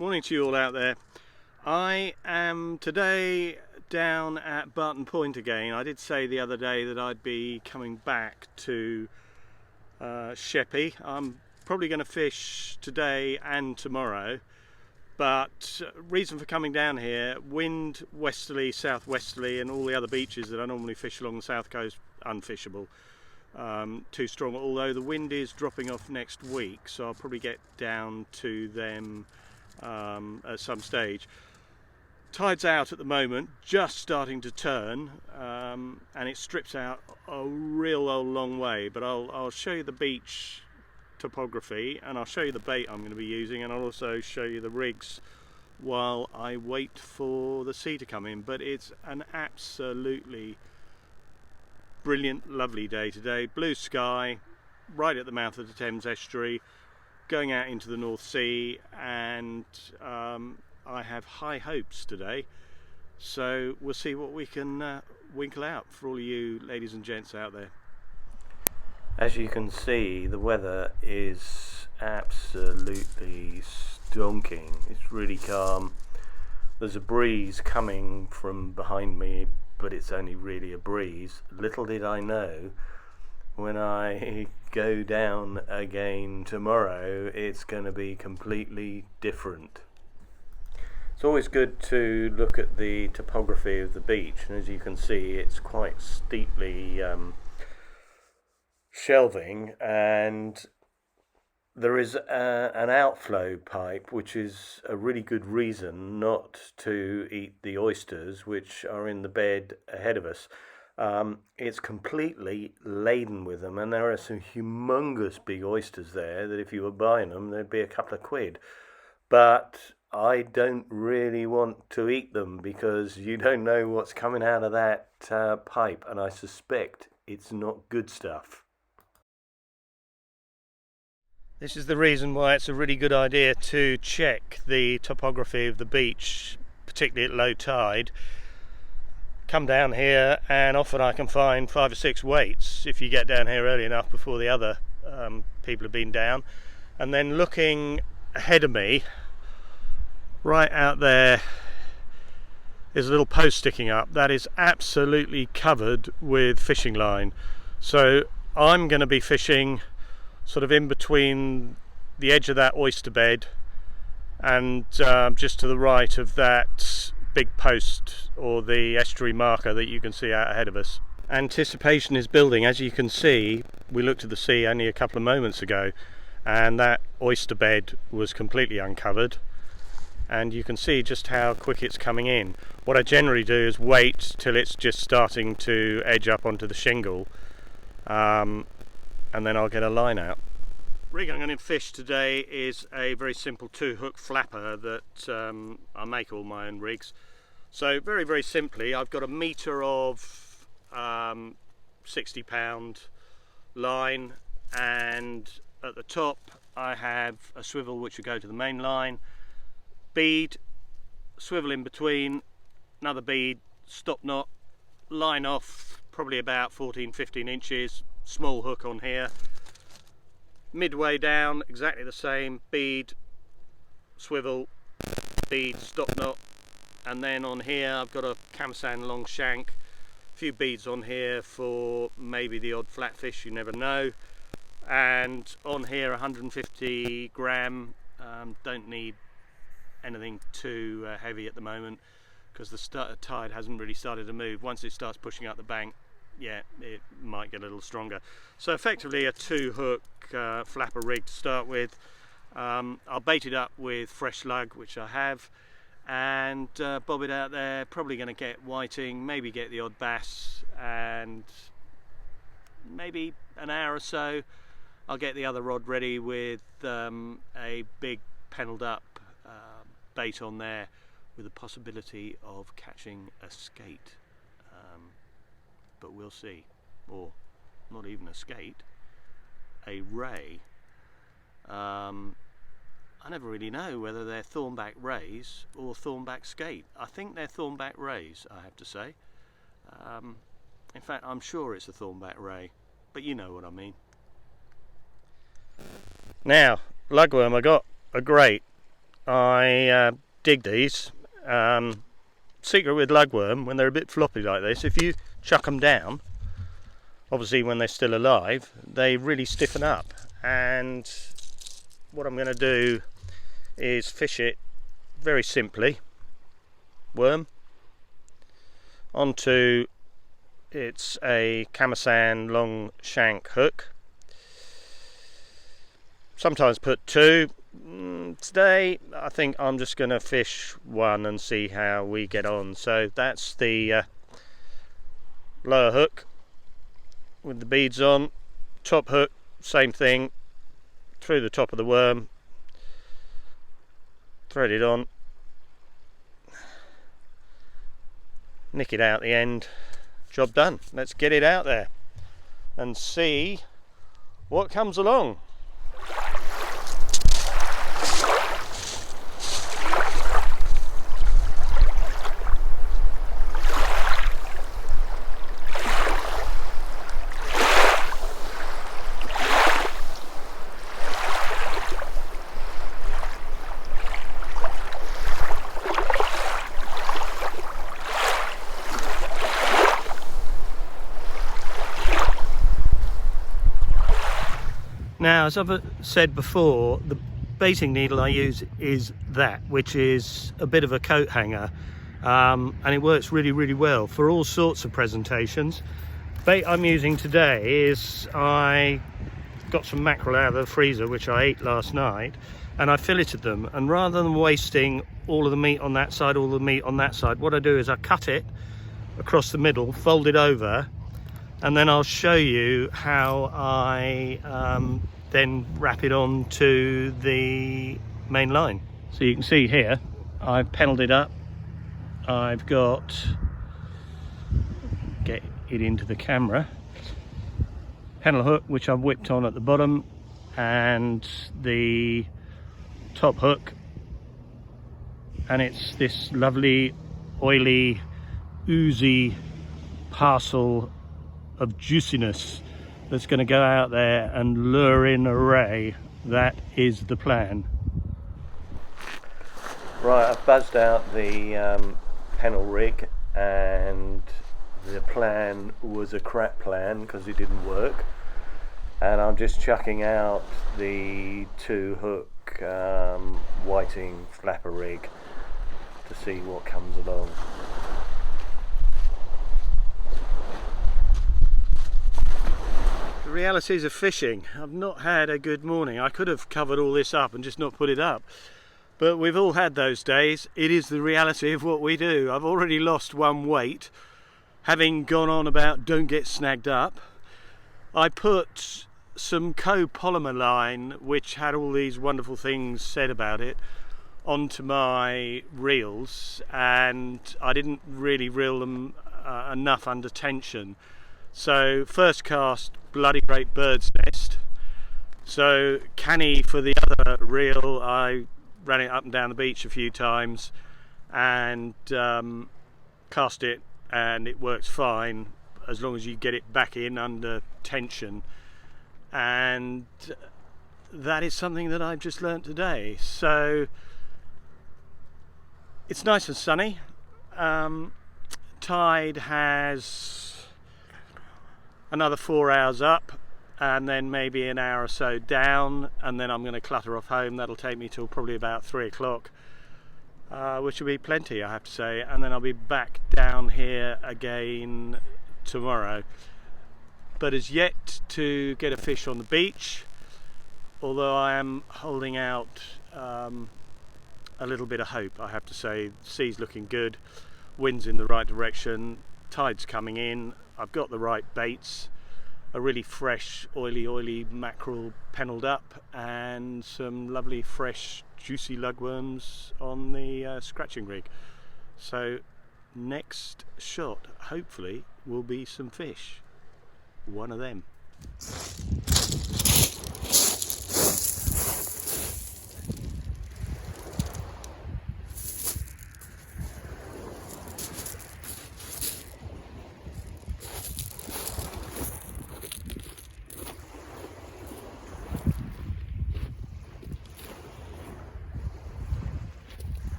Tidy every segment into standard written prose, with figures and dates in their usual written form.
Morning to you all out there. I am today down at Barton Point again. I did say the other day that I'd be coming back to Sheppey. I'm probably going to fish today and tomorrow, but reason for coming down here, wind westerly, southwesterly, and all the other beaches that I normally fish along the south coast unfishable. Too strong, although the wind is dropping off next week, so I'll probably get down to them at some stage. Tide's out at the moment, just starting to turn, and it strips out a real old long way, but I'll show you the beach topography, and I'll show you the bait I'm going to be using, and I'll also show you the rigs while I wait for the sea to come in. But it's an absolutely brilliant, lovely day today. Blue sky, right at the mouth of the Thames Estuary, going out into the North Sea, and I have high hopes today, so we'll see what we can winkle out for all of you ladies and gents out there. As you can see, the weather is absolutely stonking. It's really calm. There's a breeze coming from behind me, but it's only really a breeze. Little did I know, when I go down again tomorrow, it's going to be completely different. It's always good to look at the topography of the beach, and as you can see, it's quite steeply shelving, and there is an outflow pipe, which is a really good reason not to eat the oysters which are in the bed ahead of us. It's completely laden with them, and there are some humongous big oysters there that if you were buying them, there'd be a couple of quid. But I don't really want to eat them because you don't know what's coming out of that pipe, and I suspect it's not good stuff. This is the reason why it's a really good idea to check the topography of the beach, particularly at low tide. Come down here, and often I can find 5 or 6 weights if you get down here early enough before the other people have been down. And then looking ahead of me, right out there is a little post sticking up that is absolutely covered with fishing line. So I'm going to be fishing sort of in between the edge of that oyster bed and just to the right of that big post, or the estuary marker that you can see out ahead of us. Anticipation is building. As you can see, we looked at the sea only a couple of moments ago, and that oyster bed was completely uncovered, and you can see just how quick it's coming in. What I generally do is wait till it's just starting to edge up onto the shingle, and then I'll get a line out. Rig I'm going to fish today is a very simple 2-hook flapper that I make all my own rigs. So very simply, I've got a metre of 60-pound line, and at the top I have a swivel which will go to the main line, bead, swivel in between, another bead, stop knot, line off probably about 14-15 inches, small hook on here. Midway down, exactly the same, bead, swivel, bead, stop knot, and then on here I've got a camsan long shank, a few beads on here for maybe the odd flatfish, you never know, and on here 150 gram, don't need anything too heavy at the moment because the tide hasn't really started to move. Once it starts pushing up the bank, yeah, it might get a little stronger. So effectively a 2-hook flapper rig to start with. I'll bait it up with fresh lug, which I have, and bob it out there. Probably going to get whiting, maybe get the odd bass, and maybe an hour or so I'll get the other rod ready with a big pennelled up bait on there, with the possibility of catching a skate. But we'll see, or not even a skate, a ray. I never really know whether they're thornback rays or thornback skate. I think they're thornback rays, I have to say. In fact, I'm sure it's a thornback ray, but you know what I mean. Now, lugworm, I got a great I dig these. Secret with lugworm, when they're a bit floppy like this, if you chuck them down, obviously when they're still alive, they really stiffen up. And what I'm going to do is fish it very simply, worm, onto, it's a Kamasan long shank hook. Sometimes put two. Today I think I'm just going to fish one and see how we get on. So that's the lower hook with the beads on, top hook same thing, through the top of the worm, thread it on, nick it out the end, job done. Let's get it out there and see what comes along. Now, as I've said before, the baiting needle I use is that, which is a bit of a coat hanger, and it works really well for all sorts of presentations. Bait I'm using today is, I got some mackerel out of the freezer which I ate last night, and I filleted them, and rather than wasting all of the meat on that side, all the meat on that side, what I do is I cut it across the middle, fold it over, and then I'll show you how I then wrap it on to the main line. So you can see here I've pennelled it up. I've got, get it into the camera, pennel hook which I've whipped on at the bottom, and the top hook, and it's this lovely oily oozy parcel of juiciness that's going to go out there and lure in a ray. That is the plan. Right, I've buzzed out the pennel rig, and the plan was a crap plan because it didn't work, and I'm just chucking out the 2-hook whiting flapper rig to see what comes along. The realities of fishing. I've not had a good morning. I could have covered all this up and just not put it up, but we've all had those days. It is the reality of what we do. I've already lost one weight, having gone on about don't get snagged up. I put some copolymer line which had all these wonderful things said about it onto my reels, and I didn't really reel them enough under tension. So first cast, bloody great bird's nest. So canny for the other reel, I ran it up and down the beach a few times and cast it, and it works fine as long as you get it back in under tension. And that is something that I've just learnt today. So it's nice and sunny. Tide has another 4 hours up, and then maybe an hour or so down, and then I'm going to clutter off home. That'll take me till probably about 3 o'clock, which will be plenty, I have to say, and then I'll be back down here again tomorrow. But as yet to get a fish on the beach, although I am holding out a little bit of hope, I have to say. The sea's looking good, wind's in the right direction, tide's coming in, I've got the right baits, a really fresh oily mackerel pennelled up, and some lovely fresh juicy lugworms on the scratching rig. So next shot hopefully will be some fish, one of them.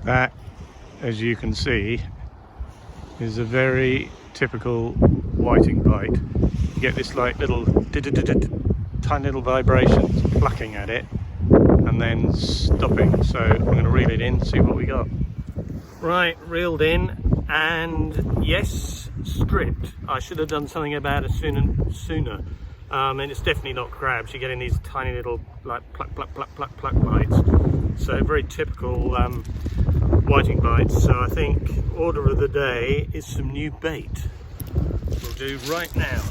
That, as you can see, is a very typical whiting bite. You get this like little tiny little vibrations plucking at it and then stopping. So I'm going to reel it in, see what we got. Right, reeled in, and yes, stripped. I should have done something about it sooner. And it's definitely not crabs. You're getting these tiny little like pluck bites. So very typical whiting bites. So I think order of the day is some new bait. We'll do right now.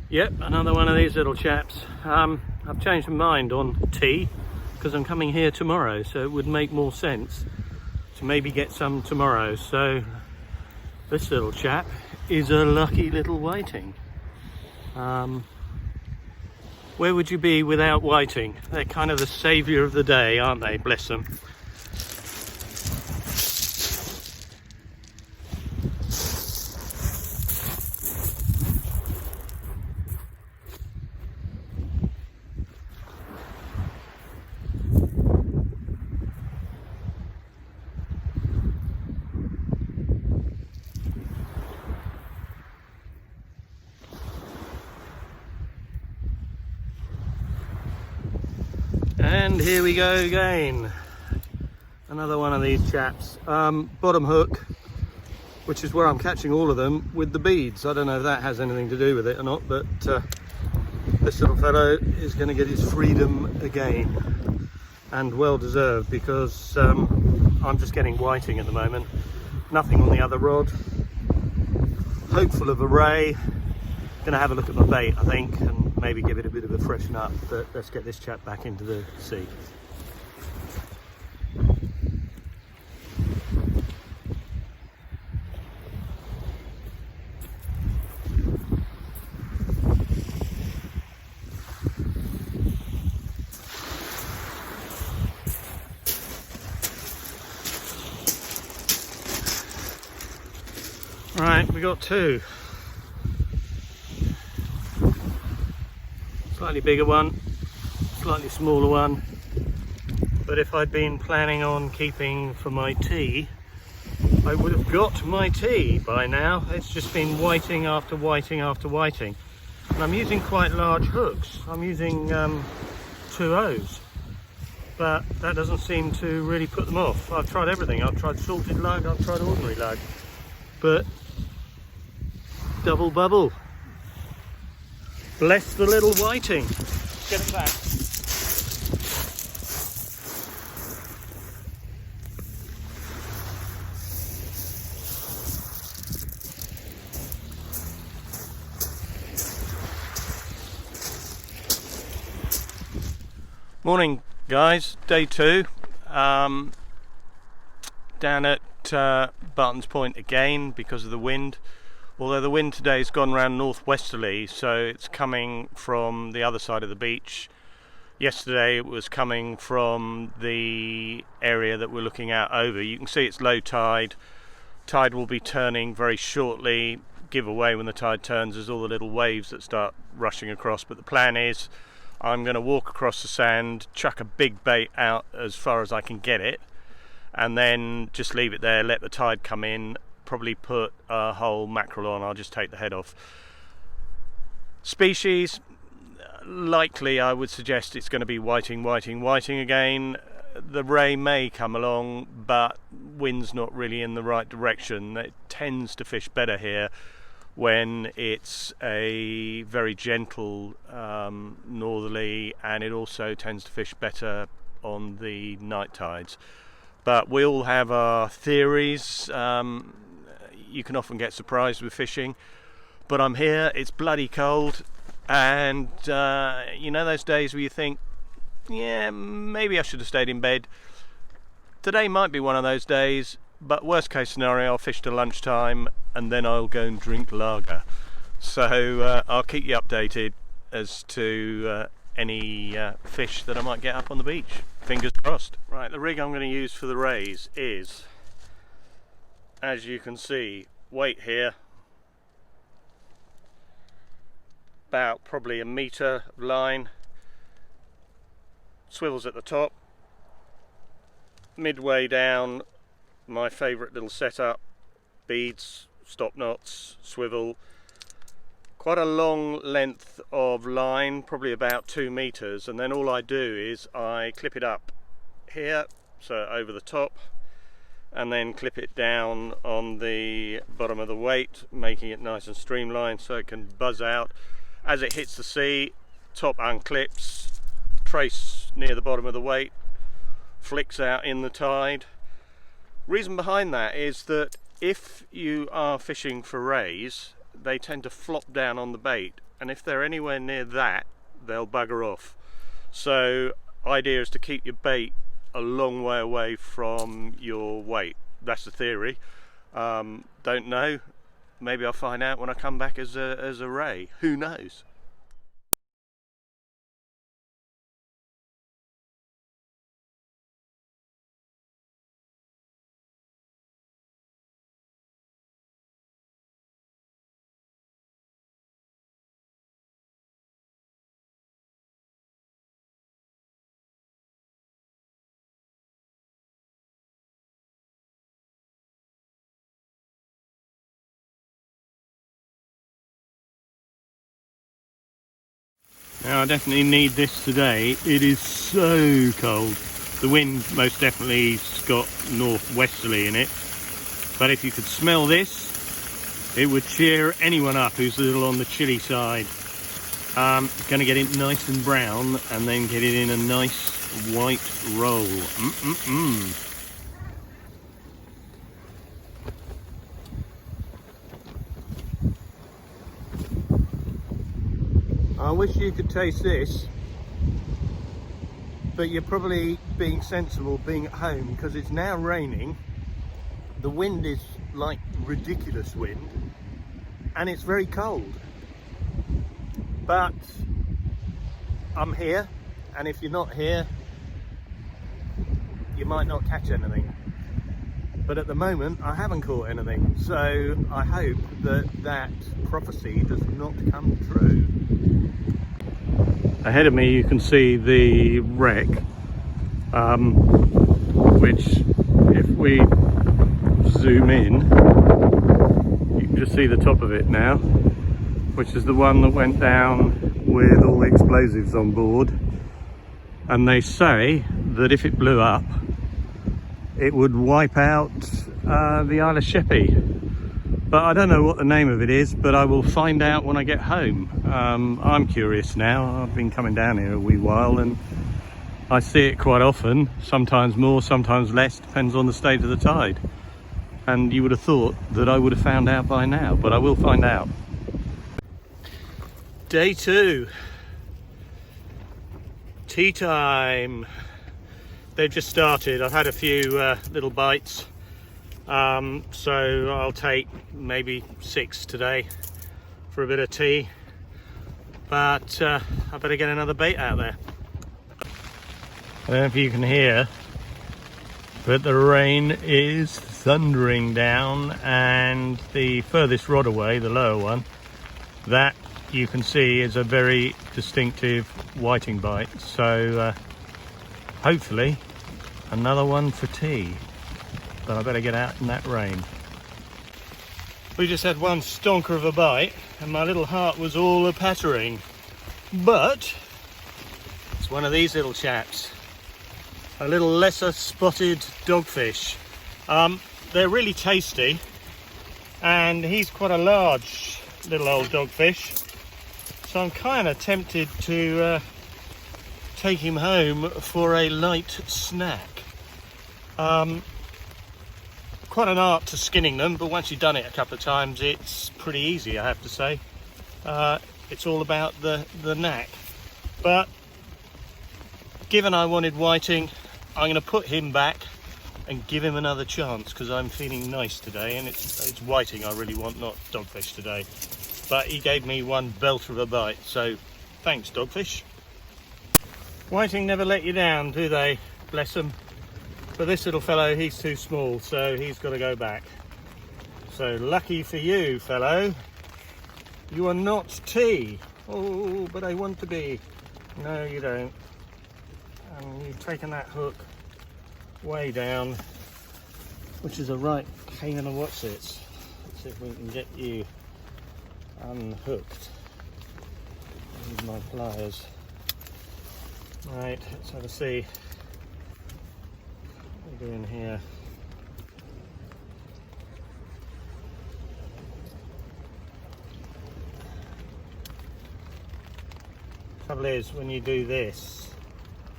Yep, another one of these little chaps. I've changed my mind on tea because I'm coming here tomorrow, so it would make more sense to maybe get some tomorrow. So this little chap is a lucky little whiting. Where would you be without whiting? They're kind of the saviour of the day, aren't they? Bless them. And here we go again, another one of these chaps. Bottom hook, which is where I'm catching all of them, with the beads. I don't know if that has anything to do with it or not, but this little fellow is going to get his freedom again, and well deserved, because I'm just getting whiting at the moment. Nothing on the other rod. Hopeful of a ray. Gonna have a look at my bait, I think, and maybe give it a bit of a freshen up, but let's get this chap back into the sea. Right, we got two. Slightly bigger one, slightly smaller one, but if I'd been planning on keeping for my tea, I would have got my tea by now. It's just been whiting after whiting after whiting, and I'm using quite large hooks. I'm using 2.0s, but that doesn't seem to really put them off. I've tried everything. I've tried salted lug, I've tried ordinary lug, but double bubble. Bless the little whiting. Get it back. Morning guys, day 2. Down at Barton's Point again because of the wind. Although the wind today has gone around northwesterly, so it's coming from the other side of the beach. Yesterday it was coming from the area that we're looking out over. You can see it's low tide. Tide will be turning very shortly. Give away when the tide turns, there's all the little waves that start rushing across. But the plan is I'm going to walk across the sand, chuck a big bait out as far as I can get it, and then just leave it there, let the tide come in. Probably put a whole mackerel on. I'll just take the head off. Species, likely I would suggest it's going to be whiting again. The ray may come along, but wind's not really in the right direction. It tends to fish better here when it's a very gentle northerly, and it also tends to fish better on the night tides. But we all have our theories. You can often get surprised with fishing, but I'm here, it's bloody cold, and you know those days where you think yeah, maybe I should have stayed in bed. Today might be one of those days, but worst case scenario, I'll fish till lunchtime and then I'll go and drink lager. So I'll keep you updated as to any fish that I might get up on the beach. Fingers crossed. Right, the rig I'm going to use for the rays is, as you can see, weight here, about probably a metre of line, swivels at the top, midway down my favourite little setup, beads, stop knots, swivel, quite a long length of line, probably about 2 meters, and then all I do is I clip it up here, so over the top, and then clip it down on the bottom of the weight, making it nice and streamlined so it can buzz out. As it hits the sea, top unclips, trace near the bottom of the weight, flicks out in the tide. Reason behind that is that if you are fishing for rays, they tend to flop down on the bait, and if they're anywhere near that, they'll bugger off. So idea is to keep your bait a long way away from your weight. That's the theory. Don't know, maybe I'll find out when I come back as a ray, who knows. Now I definitely need this today. It is so cold. The wind most definitely has got northwesterly in it. But if you could smell this, it would cheer anyone up who's a little on the chilly side. Going to get it nice and brown and then get it in a nice white roll. I wish you could taste this, but you're probably being sensible being at home because it's now raining. The wind is like ridiculous wind and it's very cold. But I'm here, and if you're not here, you might not catch anything. But at the moment, I haven't caught anything, so I hope that that prophecy does not come true. Ahead of me you can see the wreck, which if we zoom in, you can just see the top of it now, which is the one that went down with all the explosives on board. And they say that if it blew up, it would wipe out the Isle of Sheppey. But I don't know what the name of it is, but I will find out when I get home. I'm curious now. I've been coming down here a wee while and I see it quite often, sometimes more, sometimes less, depends on the state of the tide. And you would have thought that I would have found out by now, but I will find out. Day 2. Tea time. They've just started. I've had a few little bites. So I'll take maybe 6 today for a bit of tea, but I better get another bait out there. I don't know if you can hear, but the rain is thundering down, and the furthest rod away, the lower one, that you can see is a very distinctive whiting bite. So hopefully another one for tea. But I better get out in that rain. We just had one stonker of a bite and my little heart was all a-pattering. But it's one of these little chaps. A little lesser spotted dogfish. They're really tasty, and he's quite a large little old dogfish. So I'm kind of tempted to take him home for a light snack. Quite an art to skinning them, but once you've done it a couple of times, it's pretty easy, I have to say. It's all about the knack. But given I wanted whiting, I'm going to put him back and give him another chance because I'm feeling nice today, and it's whiting I really want, not dogfish today. But he gave me one belter of a bite, so thanks dogfish. Whiting never let you down, do they? Bless them. But this little fellow, he's too small, so he's got to go back. So lucky for you, fellow, you are not tea. Oh, but I want to be. No, you don't. And you've taken that hook way down, which is a right pain in the what's it. Let's see if we can get you unhooked. Use my pliers. Right, let's have a see. What are we doing here? Trouble is, when you do this,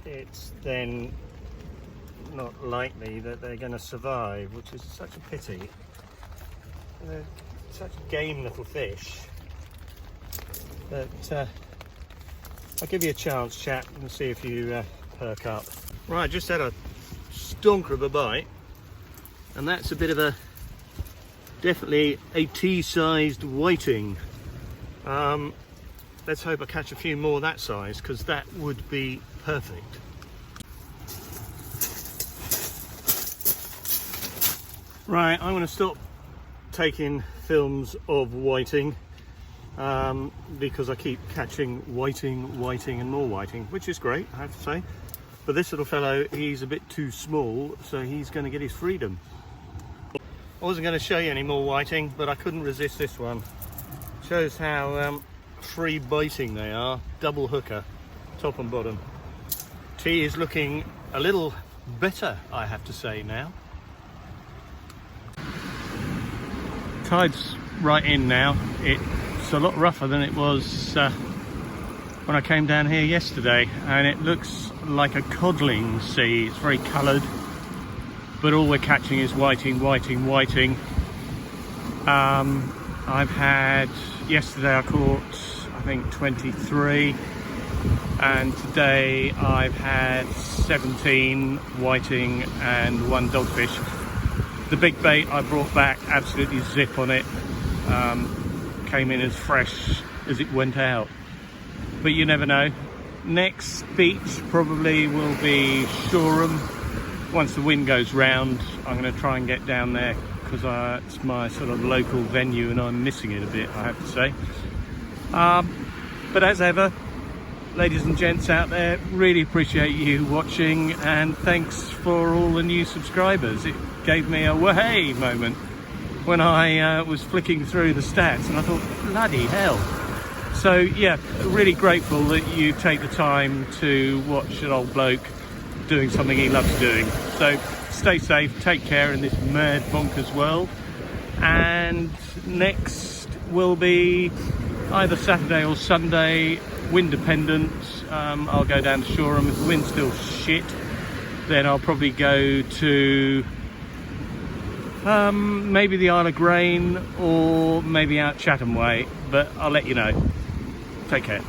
it's then not likely that they're going to survive, which is such a pity. They're such game little fish. But I'll give you a chance, chap, and see if you perk up. Right, just had a stonker of a bite, and that's a bit of a, definitely a tea-sized whiting. Let's hope I catch a few more that size, because that would be perfect. Right, I'm going to stop taking films of whiting because I keep catching whiting and more whiting, which is great, I have to say. But this little fellow, he's a bit too small, so he's going to get his freedom. I wasn't going to show you any more whiting, but I couldn't resist this one. Shows how free biting they are. Double hooker, top and bottom. Tea is looking a little better, I have to say now. Tide's right in now. It's a lot rougher than it was when I came down here yesterday, and it looks like a codling sea. It's very coloured, but all we're catching is whiting. I've had, yesterday I caught I think 23, and today I've had 17 whiting and 1 dogfish. The big bait I brought back, absolutely zip on it. Came in as fresh as it went out. But you never know. Next beach probably will be Shoreham. Once the wind goes round, I'm going to try and get down there because it's my sort of local venue and I'm missing it a bit, I have to say. But as ever, ladies and gents out there, really appreciate you watching, and thanks for all the new subscribers. It gave me a wahey moment when I was flicking through the stats, and I thought, bloody hell. So yeah, really grateful that you take the time to watch an old bloke doing something he loves doing. So stay safe, take care in this mad bonkers world, and next will be either Saturday or Sunday, wind dependent. I'll go down to Shoreham. If the wind's still shit, then I'll probably go to maybe the Isle of Grain or maybe out Chatham way, but I'll let you know. Take care.